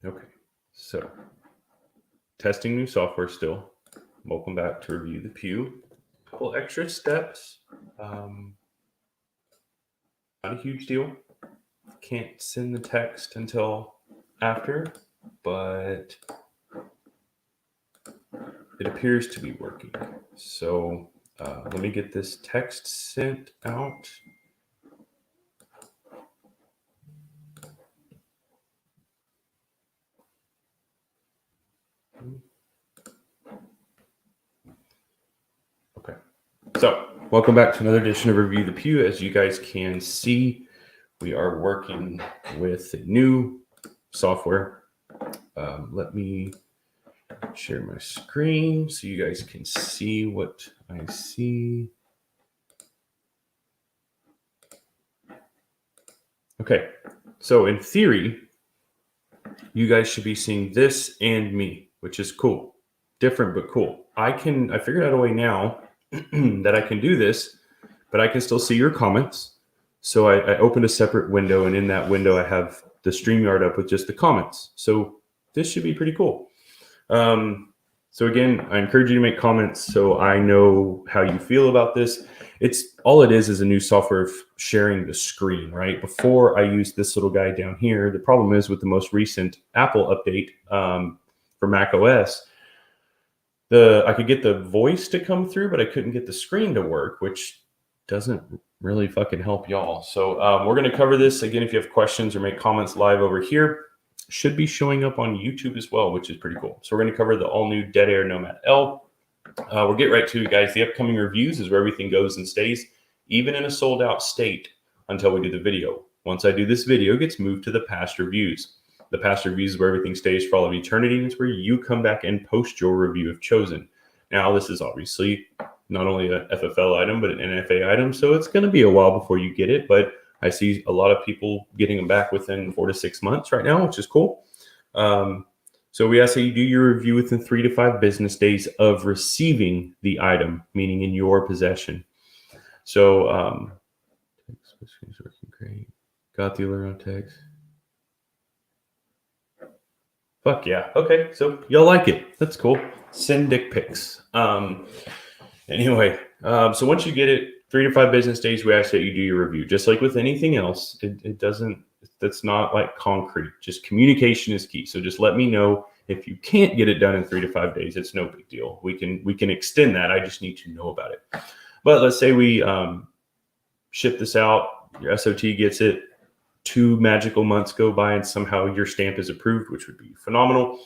Okay, so testing new software still. Welcome back to Review the Pew. A couple extra steps. Not a huge deal. Can't send the text until after, but it appears to be working. So let me get this text sent out. Okay, so welcome back to another edition of Review the Pew. As you guys can see, we are working with new software. Let me share my screen so you guys can see what I see. Okay, so in theory, you guys should be seeing this and me, which is cool. Different, but cool. I figured out a way now that I can do this, but I can still see your comments. So I opened a separate window, and in that window, I have the StreamYard up with just the comments. So this should be pretty cool. So again, I encourage you to make comments so I know how you feel about this. All it is a new software of sharing the screen, right? Before I used this little guy down here, the problem is with the most recent Apple update for Mac OS, I could get the voice to come through, but I couldn't get the screen to work, which doesn't really fucking help y'all. So we're going to cover this. Again, if you have questions or make comments live over here, should be showing up on YouTube as well, which is pretty cool. So we're going to cover the all-new Dead Air Nomad L. We'll get right to it, guys. The upcoming reviews is where everything goes and stays, even in a sold-out state, until we do the video. Once I do this video, it gets moved to the past reviews. The past reviews is where everything stays for all of eternity, and it's where you come back and post your review if chosen. Now, this is obviously not only an FFL item, but an NFA item, so it's going to be a while before you get it, but I see a lot of people getting them back within 4 to 6 months right now, which is cool. So we ask that you do your review within 3 to 5 business days of receiving the item, meaning in your possession. So text working great. Got the alert on text. Fuck yeah. Okay, so y'all like it. That's cool. Send dick pics. Anyway, so once you get it, 3 to 5 business days, we ask that you do your review. Just like with anything else, that's not like concrete. Just communication is key. So just let me know if you can't get it done in 3 to 5 days. It's no big deal. We can extend that. I just need to know about it. But let's say we ship this out, your SOT gets it, 2 magical months go by, and somehow your stamp is approved, which would be phenomenal.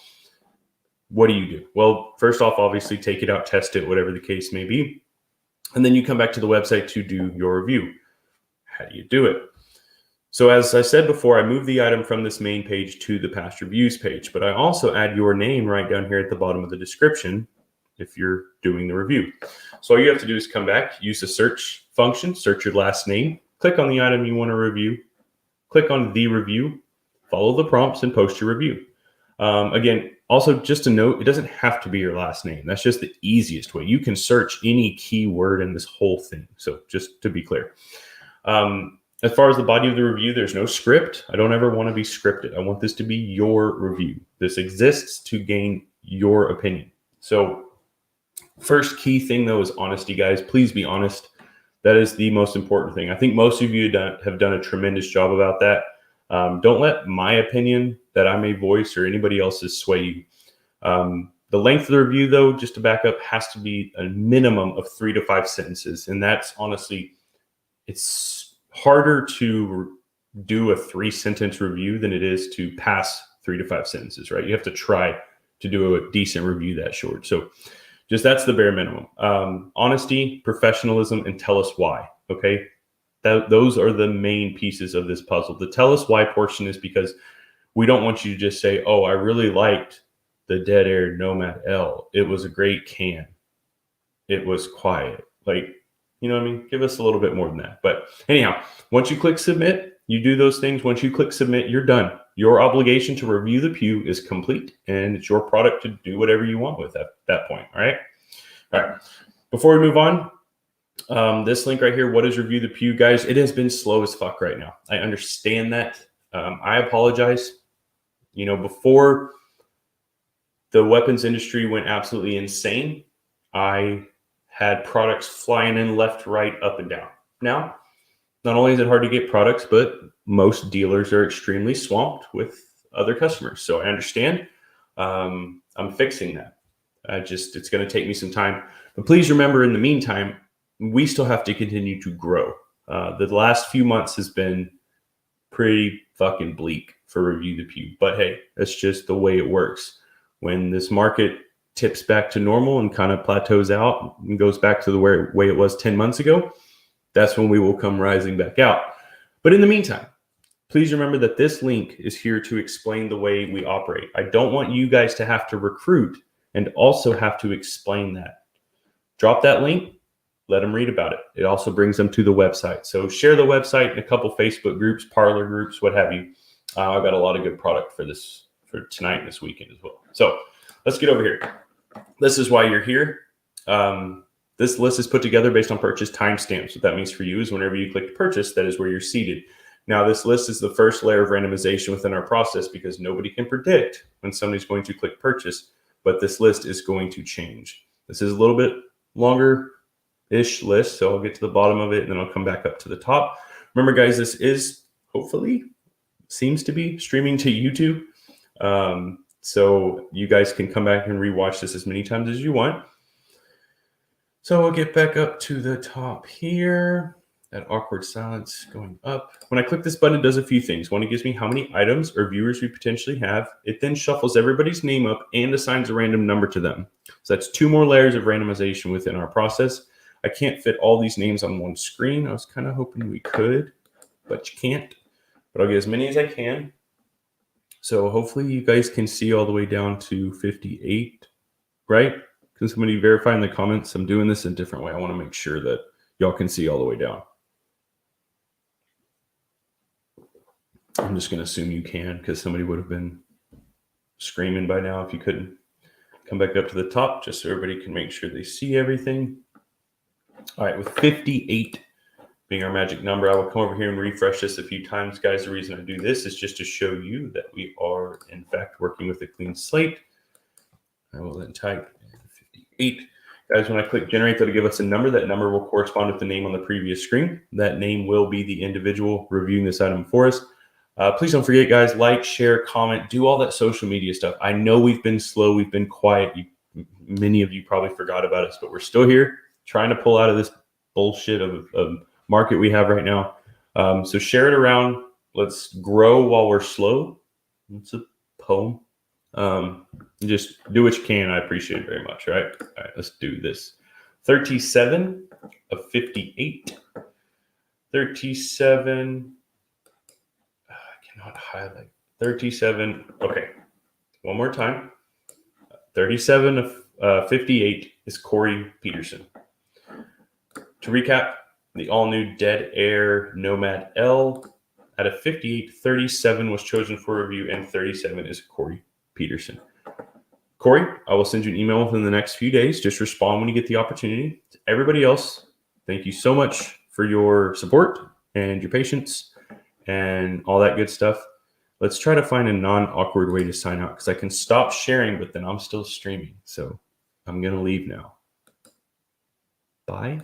What do you do? Well, first off, obviously take it out, test it, whatever the case may be. And then you come back to the website to do your review. How do you do it? So as I said before, I move the item from this main page to the past reviews page, but I also add your name right down here at the bottom of the description if you're doing the review. So all you have to do is come back, use the search function, search your last name, click on the item you want to review, click on the review, follow the prompts, and post your review. Again, also just a note, it doesn't have to be your last name. That's just the easiest way. You can search any keyword in this whole thing. So just to be clear. As far as the body of the review, there's no script. I don't ever want to be scripted. I want this to be your review. This exists to gain your opinion. So first key thing, though, is honesty, guys. Please be honest. That is the most important thing. I think most of you have done a tremendous job about that. Don't let my opinion that I may voice or anybody else's sway you. The length of the review, though, just to back up, has to be a minimum of 3 to 5 sentences. And that's honestly, it's harder to do a 3-sentence review than it is to pass 3 to 5 sentences, right? You have to try to do a decent review that short. So just that's the bare minimum. Honesty, professionalism, and tell us why, okay? Those are the main pieces of this puzzle. The tell us why portion is because we don't want you to just say, oh, I really liked the Dead Air Nomad L. It was a great can. It was quiet. Like, you know what I mean? Give us a little bit more than that. But anyhow, once you click submit, you do those things. Once you click submit, you're done. Your obligation to review the pew is complete, and it's your product to do whatever you want with at that point. All right. All right. Before we move on, this link right here, what is Review the Pew, guys? It has been slow as fuck right now. I understand that. I apologize. You know, before the weapons industry went absolutely insane, I had products flying in left, right, up, and down. Now, not only is it hard to get products, but most dealers are extremely swamped with other customers. So I understand. I'm fixing that. It's going to take me some time. But please remember, in the meantime, we still have to continue to grow. The last few months has been pretty fucking bleak for Review the Pew. But hey, that's just the way it works. When this market tips back to normal and kind of plateaus out and goes back to the way it was 10 months ago, that's when we will come rising back out. But in the meantime, please remember that this link is here to explain the way we operate. I don't want you guys to have to recruit and also have to explain that. Drop that link, let them read about it. It also brings them to the website. So share the website in a couple Facebook groups, parlor groups, what have you. I've got a lot of good product for tonight and this weekend as well. So let's get over here. This is why you're here. This list is put together based on purchase timestamps. What that means for you is whenever you click purchase, that is where you're seated. Now, this list is the first layer of randomization within our process because nobody can predict when somebody's going to click purchase, but this list is going to change. This is a little bit longer-ish list, so I'll get to the bottom of it and then I'll come back up to the top. Remember, guys, this is seems to be streaming to YouTube. So you guys can come back and rewatch this as many times as you want. So we'll get back up to the top here. That awkward silence going up. When I click this button, it does a few things. One, it gives me how many items or viewers we potentially have. It then shuffles everybody's name up and assigns a random number to them. So that's 2 more layers of randomization within our process. I can't fit all these names on one screen. I was kind of hoping we could, but you can't. But I'll get as many as I can. So hopefully you guys can see all the way down to 58, right? Can somebody verify in the comments? I'm doing this in a different way. I want to make sure that y'all can see all the way down. I'm just going to assume you can because somebody would have been screaming by now if you couldn't. Come back up to the top just so everybody can make sure they see everything. All right, with 58 being our magic number, I will come over here and refresh this a few times, guys. The reason I do this is just to show you that we are, in fact, working with a clean slate. I will then type 58. Guys, when I click generate, that'll give us a number. That number will correspond with the name on the previous screen. That name will be the individual reviewing this item for us. Please don't forget, guys, like, share, comment, do all that social media stuff. I know we've been slow. We've been quiet. Many of you probably forgot about us, but we're still here trying to pull out of this bullshit of market we have right now. So share it around. Let's grow while we're slow. It's a poem. Just do what you can. I appreciate it very much. All right. Let's do this. 37 of 58. 37. I cannot highlight. 37. Okay. One more time. 37 of 58 is Corey Peterson. To recap, the all-new Dead Air Nomad L. Out of 58, 37 was chosen for review, and 37 is Corey Peterson. Corey, I will send you an email within the next few days. Just respond when you get the opportunity. To everybody else, thank you so much for your support and your patience and all that good stuff. Let's try to find a non-awkward way to sign out because I can stop sharing, but then I'm still streaming. So I'm going to leave now. Bye.